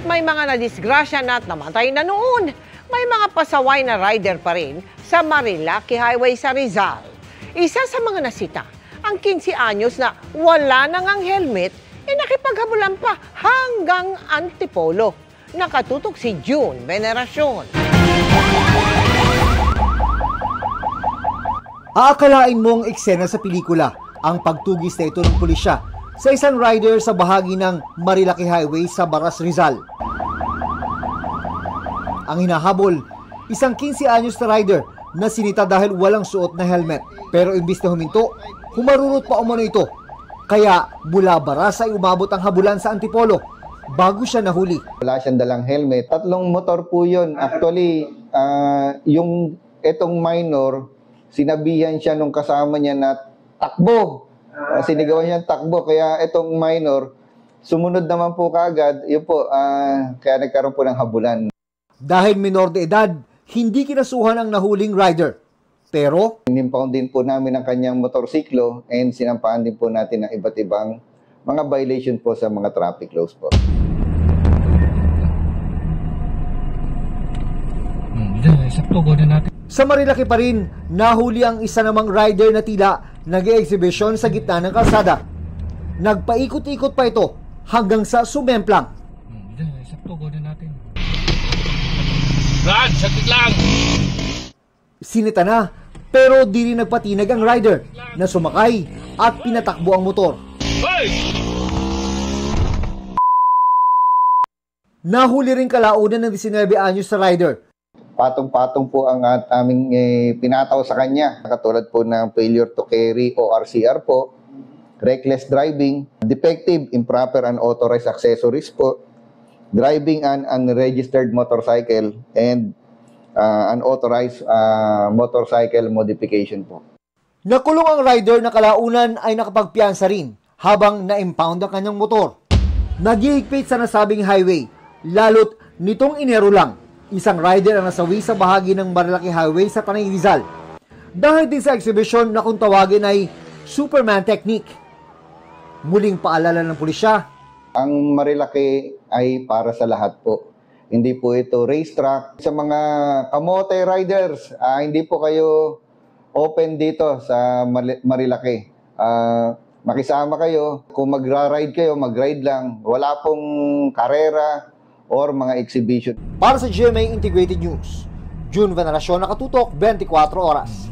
Kahit may mga nadisgrasya na at namatay na noon, may mga pasaway na rider pa rin sa Marilaki Highway sa Rizal. Isa sa mga nasita, ang 15 anyos na wala nang ang helmet, nakipaghabulan pa hanggang Antipolo. Nakatutok si June Veneracion. Aakalain mong eksena sa pelikula ang pagtugis na ito ng pulisya sa isang rider sa bahagi ng Marilaki Highway sa Baras, Rizal. Ang hinahabol, isang 15 anyos na rider na sinita dahil walang suot na helmet. Pero imbis na huminto, humarurot pa umano ito. Kaya mula Baras ay umabot ang habulan sa Antipolo bago siya nahuli. Wala siyang dalang helmet. 3 motor po yun. Actually, yung etong minor, sinabihan siya nung kasama niya na takbo. Sinigawan niya takbo. Kaya etong minor, sumunod naman po kaagad. Yun po, kaya nagkaroon po ng habulan. Dahil minor de edad, hindi kinasuhan ang nahuling rider. Pero inimpound din po namin ang kanyang motorsiklo and sinampaan din po natin ng iba't ibang mga violation po sa mga traffic laws po. Sa Marilaki pa rin, nahuli ang isa namang rider na tila nag-e-exhibition sa gitna ng kalsada. Nagpaikot-ikot pa ito hanggang sa sumemplang. Brad, sakit lang! Sinita na, pero di rin nagpatinag ang rider na sumakay at pinatakbo ang motor. Hey! Nahuli rin kalaunan ng 19 anyos sa rider. Patong-patong po ang aming pinataw sa kanya. Katulad po ng failure to carry o RCR po, reckless driving, defective, improper, unauthorized accessories po, driving an unregistered motorcycle, and unauthorized motorcycle modification po. Nakulong ang rider na kalaunan ay nakapagpiyansa rin habang na-impound ang kanyang motor. Naghihigpit sa nasabing highway, lalo't nitong Enero lang, isang rider ang nasawi sa bahagi ng Marilaki Highway sa Tanay Rizal. Dahil din sa exhibition na kung tawagin ay Superman Technique. Muling paalala ng pulisya, ang Marilaki ay para sa lahat po. Hindi po ito racetrack. Sa mga kamote riders, hindi po kayo open dito sa Marilaki. Makisama kayo. Kung magra-ride kayo, mag-ride lang. Wala pong karera or mga exhibition. Para sa GMA Integrated News, June Veneracion, nakatutok 24 oras.